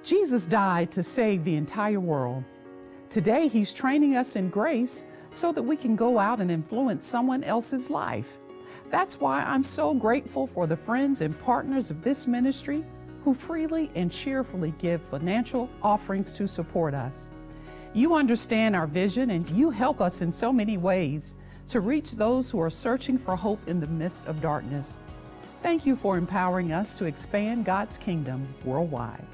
Jesus died to save the entire world. Today, he's training us in grace so that we can go out and influence someone else's life. That's why I'm so grateful for the friends and partners of this ministry who freely and cheerfully give financial offerings to support us. You understand our vision and you help us in so many ways to reach those who are searching for hope in the midst of darkness. Thank you for empowering us to expand God's kingdom worldwide.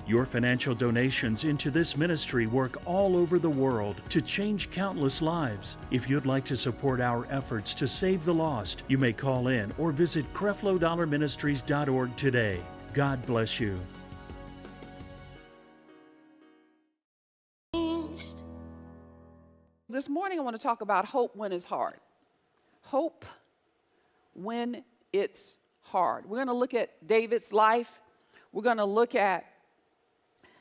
Your financial donations into this ministry work all over the world to change countless lives. If you'd like to support our efforts to save the lost, you may call in or visit CrefloDollarMinistries.org today. God bless you. This morning I want to talk about hope when it's hard. Hope when it's hard. We're going to look at David's life. We're going to look at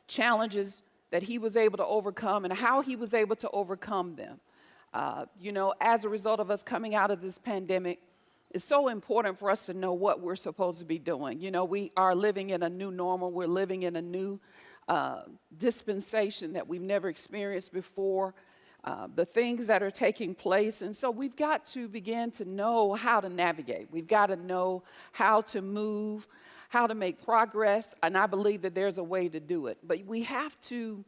challenges that he was able to overcome and how he was able to overcome them. As a result of us coming out of this pandemic, it's so important for us to know what we're supposed to be doing. We are living in a new normal. We're living in a new dispensation that we've never experienced before. The things that are taking place. And so we've got to begin to know how to navigate. We've got to know how to move, how to make progress, and I believe that there's a way to do it. But we have to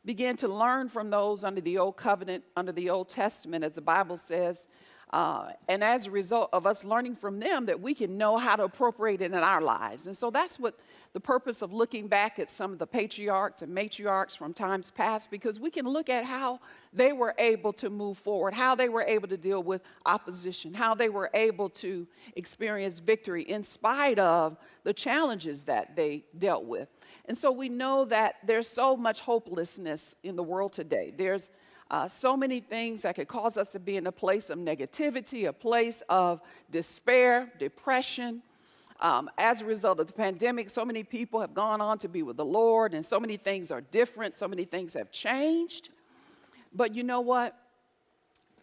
begin to learn from those under the Old Covenant, under the Old Testament, as the Bible says, and as a result of us learning from them, that we can know how to appropriate it in our lives. And so that's what the purpose of looking back at some of the patriarchs and matriarchs from times past, because we can look at how they were able to move forward, how they were able to deal with opposition, how they were able to experience victory in spite of the challenges that they dealt with. And so we know that there's so much hopelessness in the world today. There's so many things that could cause us to be in a place of negativity, a place of despair, depression. As a result of the pandemic, so many people have gone on to be with the Lord, and so many things are different, so many things have changed. But you know what?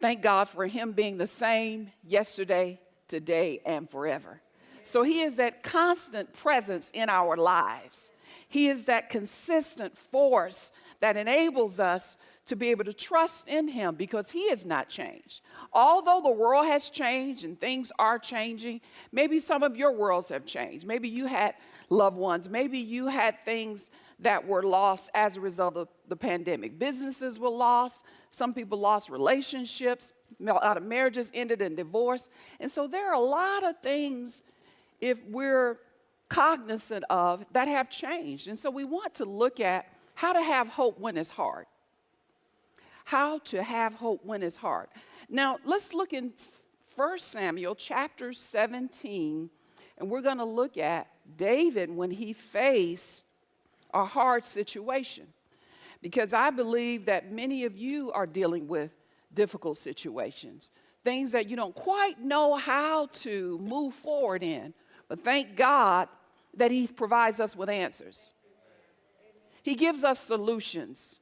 Thank God for him being the same yesterday, today, and forever. So he is that constant presence in our lives. He is that consistent force that enables us to be able to trust in him because he has not changed. Although the world has changed and things are changing, maybe some of your worlds have changed. Maybe you had loved ones. Maybe you had things that were lost as a result of the pandemic. Businesses were lost. Some people lost relationships. A lot of marriages ended in divorce. And so there are a lot of things, if we're cognizant of, that have changed. And so we want to look at how to have hope when it's hard. How to have hope when it's hard. Now, let's look in 1 Samuel chapter 17, and we're going to look at David when he faced a hard situation. Because I believe that many of you are dealing with difficult situations, things that you don't quite know how to move forward in. But thank God that he provides us with answers. He gives us solutions.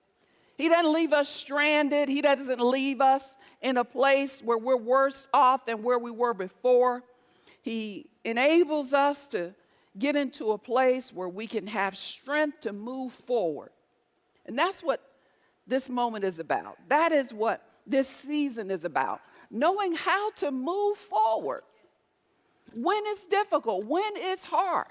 He doesn't leave us stranded. He doesn't leave us in a place where we're worse off than where we were before. He enables us to get into a place where we can have strength to move forward. And that's what this moment is about. That is what this season is about. Knowing how to move forward when it's difficult, when it's hard.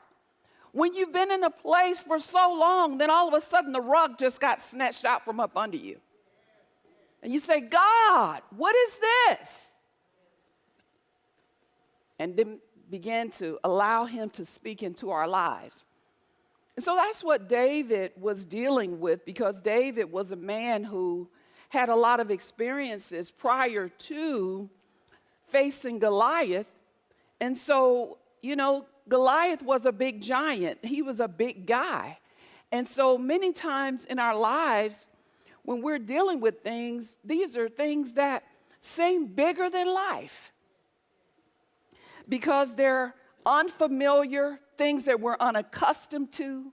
When you've been in a place for so long, then all of a sudden the rug just got snatched out from up under you. And you say, God, what is this? And then begin to allow him to speak into our lives. And so that's what David was dealing with, because David was a man who had a lot of experiences prior to facing Goliath. And so, Goliath was a big giant. He was a big guy. And so many times in our lives, when we're dealing with things, these are things that seem bigger than life because they're unfamiliar, things that we're unaccustomed to.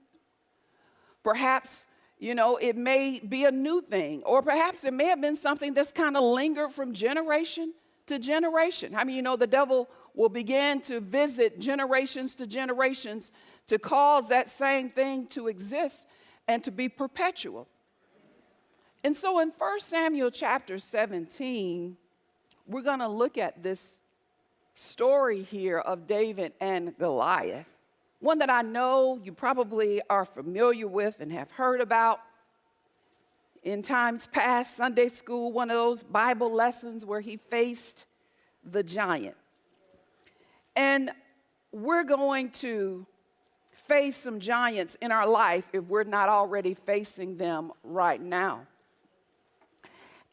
Perhaps, it may be a new thing, or perhaps it may have been something that's kind of lingered from generation to generation. I mean, the devil will begin to visit generations to generations to cause that same thing to exist and to be perpetual. And so in 1 Samuel chapter 17, we're going to look at this story here of David and Goliath, one that I know you probably are familiar with and have heard about in times past, Sunday school, one of those Bible lessons where he faced the giant. And we're going to face some giants in our life if we're not already facing them right now.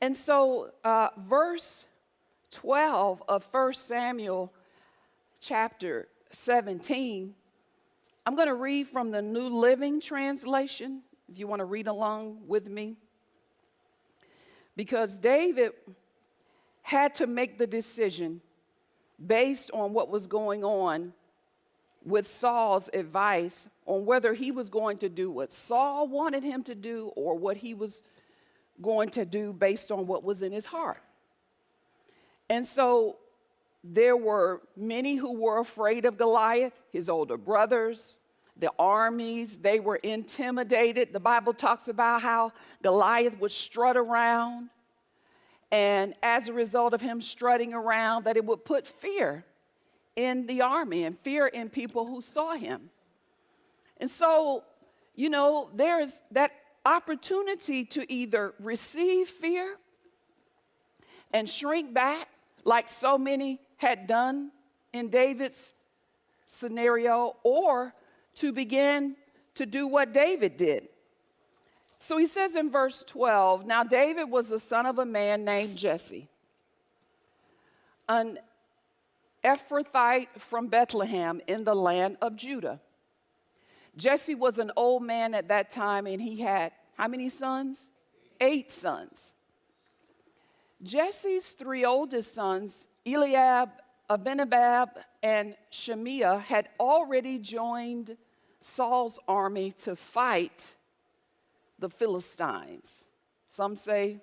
And so verse 12 of 1 Samuel chapter 17, I'm going to read from the New Living Translation, if you want to read along with me. Because David had to make the decision based on what was going on with Saul's advice on whether he was going to do what Saul wanted him to do or what he was going to do based on what was in his heart. And so there were many who were afraid of Goliath, his older brothers, the armies. They were intimidated. The Bible talks about how Goliath would strut around, and as a result of him strutting around, that it would put fear in the army and fear in people who saw him. And so, you know, there is that opportunity to either receive fear and shrink back, like so many had done in David's scenario, or to begin to do what David did. So he says in verse 12, now David was the son of a man named Jesse, an Ephrathite from Bethlehem in the land of Judah. Jesse was an old man at that time, and he had how many sons? 8 sons. Jesse's 3 oldest sons, Eliab, Abinadab, and Shemiah, had already joined Saul's army to fight the Philistines. Some say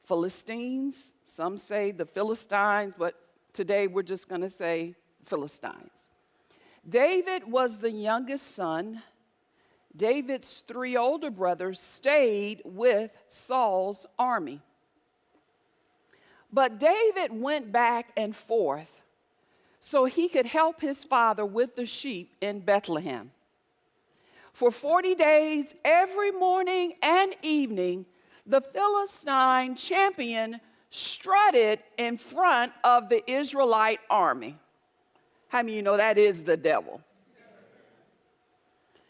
Philistines, some say the Philistines, but today we're just going to say Philistines. David was the youngest son. David's 3 older brothers stayed with Saul's army. But David went back and forth so he could help his father with the sheep in Bethlehem. For 40 days, every morning and evening, the Philistine champion strutted in front of the Israelite army. How many of you know that is the devil?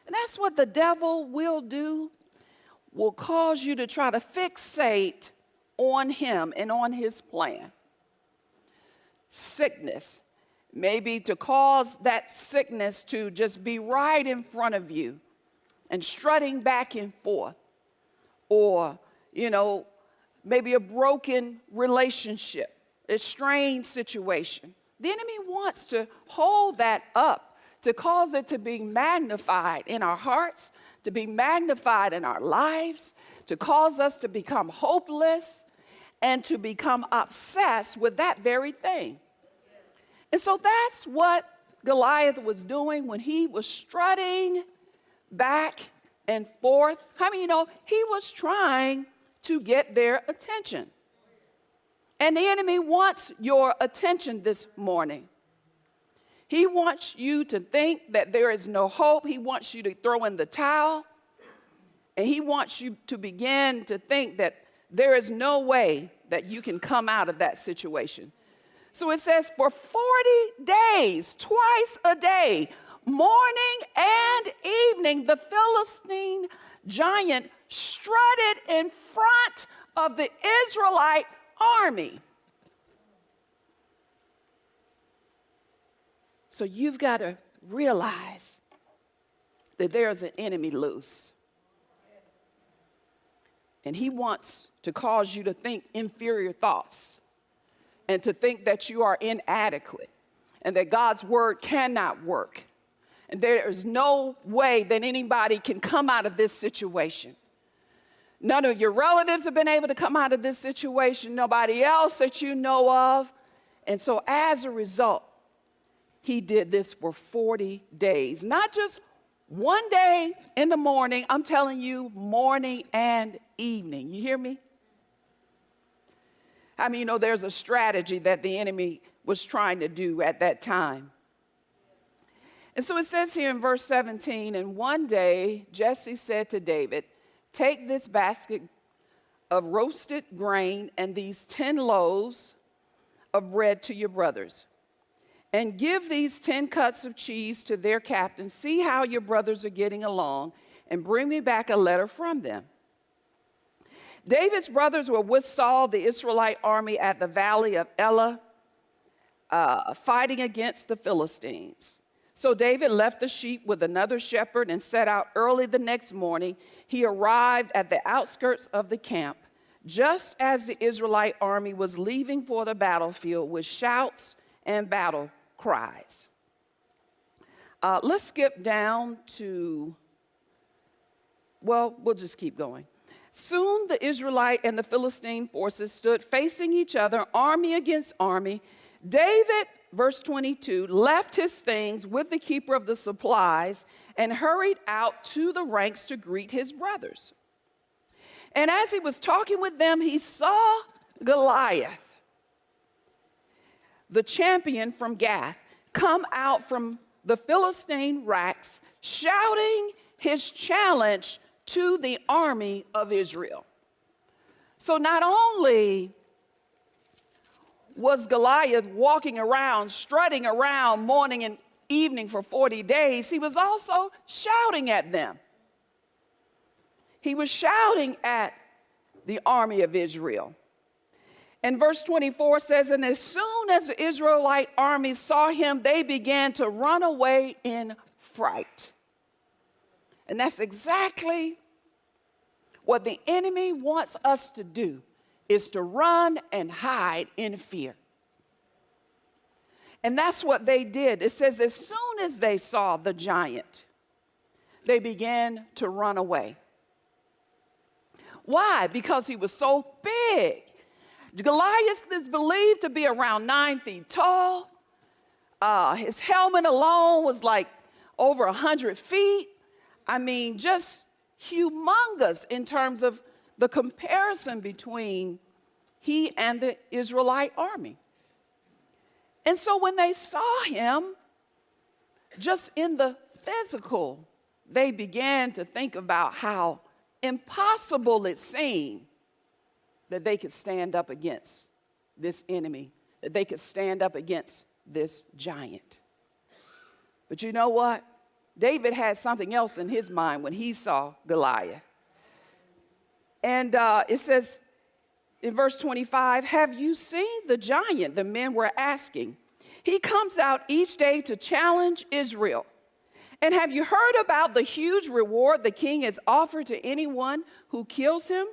And that's what the devil will do, will cause you to try to fixate on him and on his plan. Sickness, maybe to cause that sickness to just be right in front of you and strutting back and forth. Or, you know, maybe a broken relationship, a strained situation. The enemy wants to hold that up, to cause it to be magnified in our hearts, to be magnified in our lives, to cause us to become hopeless and to become obsessed with that very thing. And so that's what Goliath was doing when he was strutting back and forth. How many of you know he was trying to get their attention? And the enemy wants your attention this morning. He wants you to think that there is no hope. He wants you to throw in the towel. And he wants you to begin to think that there is no way that you can come out of that situation. So it says for 40 days, twice a day, morning and evening, the Philistine giant strutted in front of the Israelite army. So you've got to realize that there's an enemy loose. And he wants to cause you to think inferior thoughts and to think that you are inadequate and that God's word cannot work. And there is no way that anybody can come out of this situation. None of your relatives have been able to come out of this situation, nobody else that you know of. And so as a result, he did this for 40 days. Not just One day in the morning, I'm telling you, morning and evening. You hear me? I mean, you know, there's a strategy that the enemy was trying to do at that time. And so it says here in verse 17, and one day Jesse said to David, take this basket of roasted grain and these 10 loaves of bread to your brothers, and give these 10 cuts of cheese to their captain. See how your brothers are getting along, and bring me back a letter from them. David's brothers were with Saul, the Israelite army, at the valley of Elah, fighting against the Philistines. So David left the sheep with another shepherd and set out early the next morning. He arrived at the outskirts of the camp, just as the Israelite army was leaving for the battlefield with shouts and battle cries. Let's skip down to, well, we'll just keep going. Soon the Israelite and the Philistine forces stood facing each other, army against army. David, verse 22, left his things with the keeper of the supplies and hurried out to the ranks to greet his brothers. And as he was talking with them, he saw Goliath, the champion from Gath, come out from the Philistine ranks, shouting his challenge to the army of Israel. So not only was Goliath walking around, strutting around morning and evening for 40 days, he was also shouting at them. He was shouting at the army of Israel. And verse 24 says, and as soon as the Israelite army saw him, they began to run away in fright. And that's exactly what the enemy wants us to do, is to run and hide in fear. And that's what they did. It says as soon as they saw the giant, they began to run away. Why? Because he was so big. Goliath is believed to be around 9 feet tall. His helmet alone was like over 100 feet. I mean, just humongous in terms of the comparison between he and the Israelite army. And so when they saw him, just in the physical, they began to think about how impossible it seemed that they could stand up against this enemy, that they could stand up against this giant. But you know what? David had something else in his mind when he saw Goliath. And it says in verse 25, have you seen the giant? The men were asking. He comes out each day to challenge Israel. And have you heard about the huge reward the king has offered to anyone who kills him?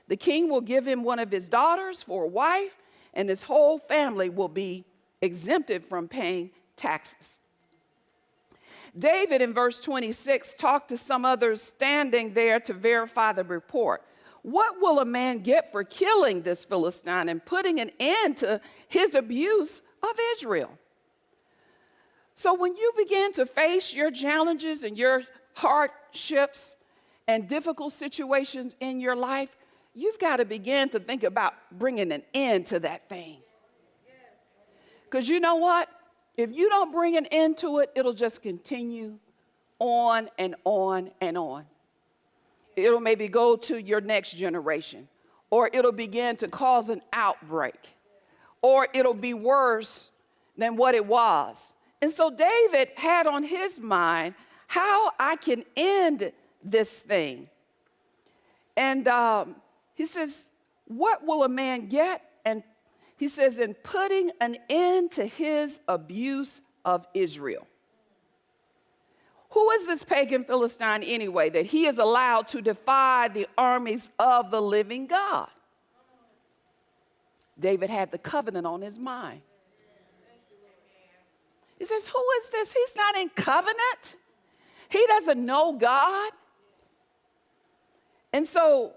The king will give him one of his daughters for a wife, and his whole family will be exempted from paying taxes. David, in verse 26, talked to some others standing there to verify the report. What will a man get for killing this Philistine and putting an end to his abuse of Israel? So when you begin to face your challenges and your hardships and difficult situations in your life, you've got to begin to think about bringing an end to that thing. Because you know what? If you don't bring an end to it, it'll just continue on and on and on. It'll maybe go to your next generation, or it'll begin to cause an outbreak, or it'll be worse than what it was. And so David had on his mind how I can end this thing. And he says, what will a man get? And he says, in putting an end to his abuse of Israel. Who is this pagan Philistine anyway, that he is allowed to defy the armies of the living God? David had the covenant on his mind. He says, who is this? He's not in covenant. He doesn't know God. And so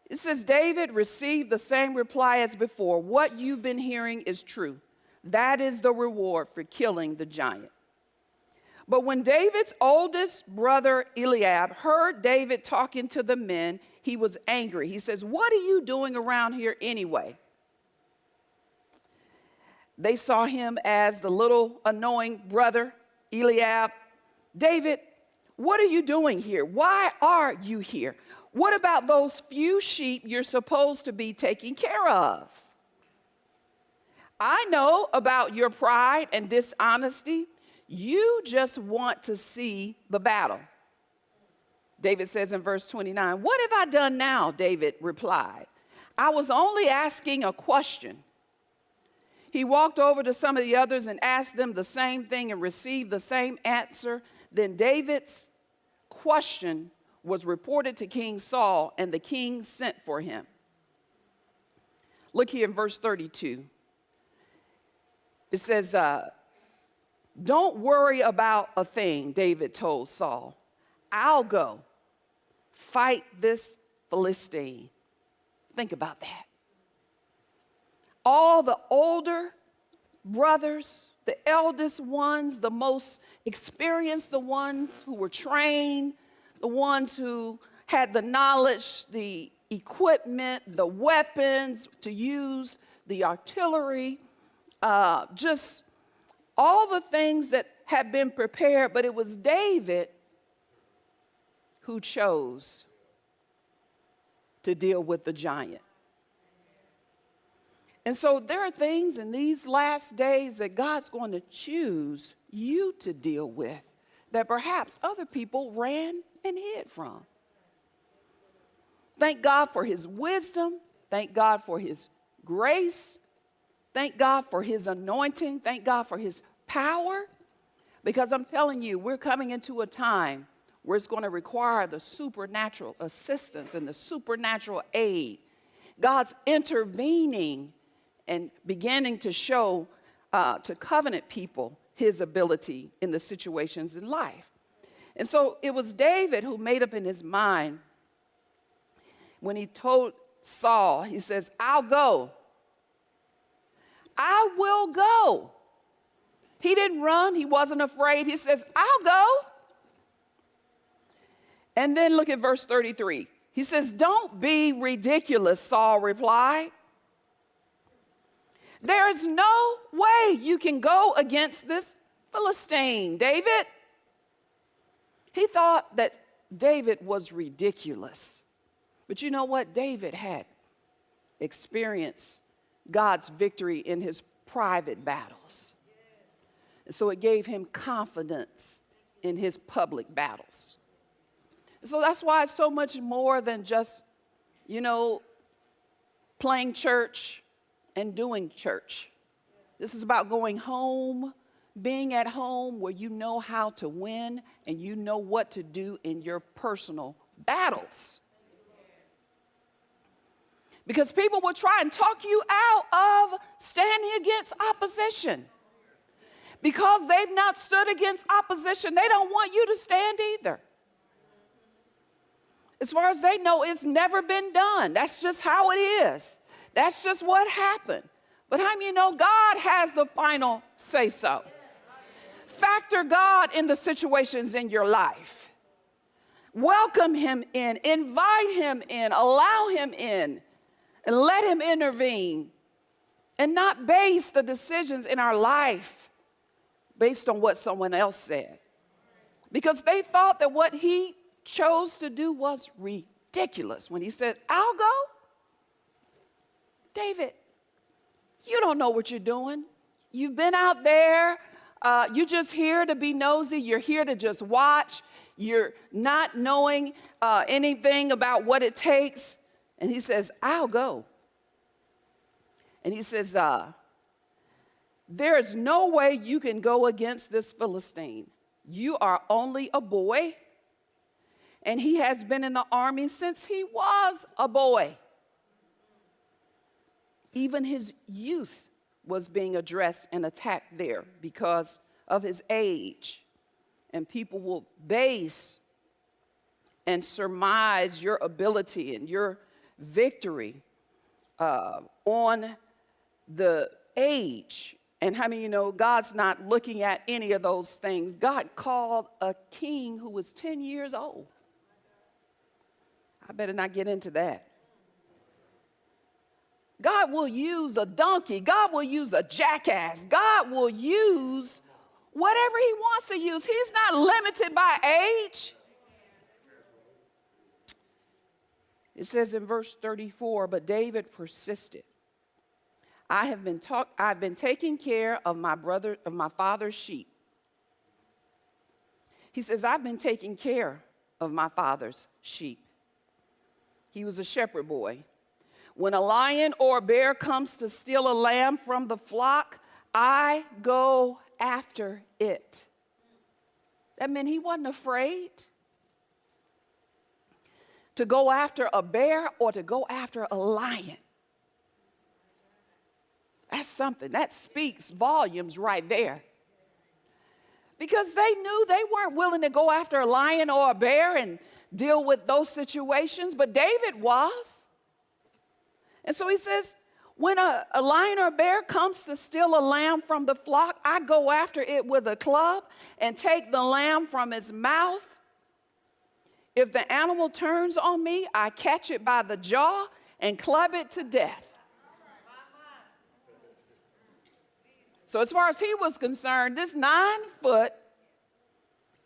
it says, David received the same reply as before. What you've been hearing is true. That is the reward for killing the giant. But when David's oldest brother Eliab heard David talking to the men, he was angry. He says, "What are you doing around here anyway?" They saw him as the little annoying brother Eliab. "David, what are you doing here? Why are you here? What about those few sheep you're supposed to be taking care of? I know about your pride and dishonesty. You just want to see the battle." David says in verse 29, "What have I done now?" David replied. "I was only asking a question." He walked over to some of the others and asked them the same thing and received the same answer. Then David's question was reported to King Saul, and the king sent for him. Look here in verse 32. It says, "Don't worry about a thing," David told Saul. "I'll go fight this Philistine." Think about that. All the older brothers, the eldest ones, the most experienced, the ones who were trained, the ones who had the knowledge, the equipment, the weapons to use, the artillery, just all the things that had been prepared. But it was David who chose to deal with the giant. And so there are things in these last days that God's going to choose you to deal with that perhaps other people ran and hid from. Thank God for his wisdom. Thank God for his grace. Thank God for his anointing. Thank God for his power. Because I'm telling you, we're coming into a time where it's going to require the supernatural assistance and the supernatural aid. God's intervening and beginning to show to covenant people his ability in the situations in life. And so it was David who made up in his mind when he told Saul, he says, "I'll go. I will go." He didn't run. He wasn't afraid. He says, "I'll go." And then look at verse 33. He says, "Don't be ridiculous," Saul replied. "There is no way you can go against this Philistine, David." He thought that David was ridiculous. But you know what? David had experienced God's victory in his private battles. And so it gave him confidence in his public battles. So that's why it's so much more than just, playing church and doing church. This is about going home, being at home where you know how to win and you know what to do in your personal battles. Because people will try and talk you out of standing against opposition. Because they've not stood against opposition, they don't want you to stand either. As far as they know, it's never been done. That's just how it is. That's just what happened. But how many know God has the final say-so? Factor God in the situations in your life. Welcome him in. Invite him in. Allow him in. And let him intervene. And not base the decisions in our life based on what someone else said. Because they thought that what he chose to do was ridiculous. When he said, "I'll go," David, you don't know what you're doing. You've been out there. You're just here to be nosy. You're here to just watch. You're not knowing anything about what it takes. And he says, "I'll go." And he says, "There is no way you can go against this Philistine. You are only a boy. And he has been in the army since he was a boy." Even his youth was being addressed and attacked there because of his age. And people will base and surmise your ability and your victory on the age And how many of you know God's not looking at any of those things? God called a king who was 10 years old. I better not get into that. God will use a donkey. God will use a jackass. God will use whatever he wants to use. He's not limited by age. It says in verse 34, but David persisted. I've been taking care of my father's sheep. He says, I've been taking care of my father's sheep. He was a shepherd boy. When a lion or a bear comes to steal a lamb from the flock, I go after it. That meant he wasn't afraid to go after a bear or to go after a lion. That's something. That speaks volumes right there. Because they knew they weren't willing to go after a lion or a bear and deal with those situations, but David was. And so he says, when a lion or a bear comes to steal a lamb from the flock, I go after it with a club and take the lamb from its mouth. If the animal turns on me, I catch it by the jaw and club it to death. So as far as he was concerned, this 9-foot,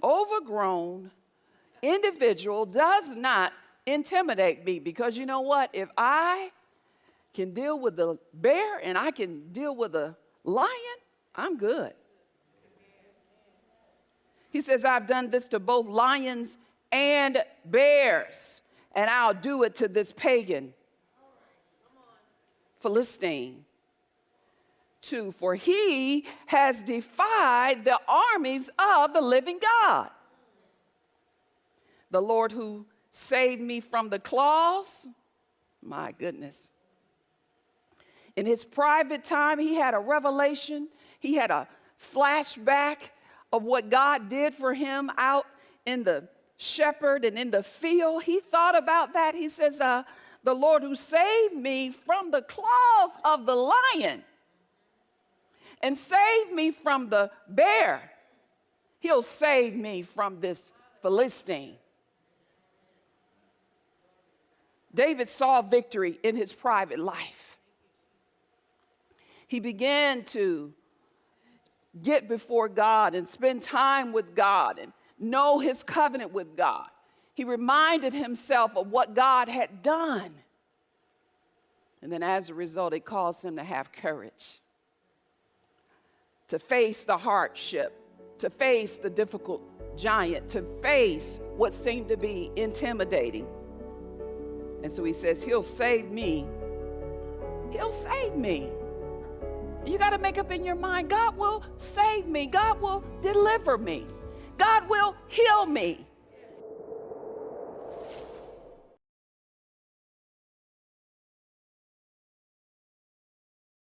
overgrown individual does not intimidate me, because you know what? If I can deal with the bear and I can deal with the lion, I'm good. He says, I've done this to both lions and bears, and I'll do it to this pagan Philistine too, for he has defied the armies of the living God. The Lord who saved me from the claws, my goodness. In his private time, he had a revelation. He had a flashback of what God did for him out in the shepherd and in the field. He thought about that. He says, the Lord who saved me from the claws of the lion and saved me from the bear, he'll save me from this Philistine. David saw victory in his private life. He began to get before God and spend time with God and know his covenant with God. He reminded himself of what God had done. And then as a result, it caused him to have courage to face the hardship, to face the difficult giant, to face what seemed to be intimidating. And so he says, he'll save me. He'll save me. You got to make up in your mind, God will save me. God will deliver me. God will heal me.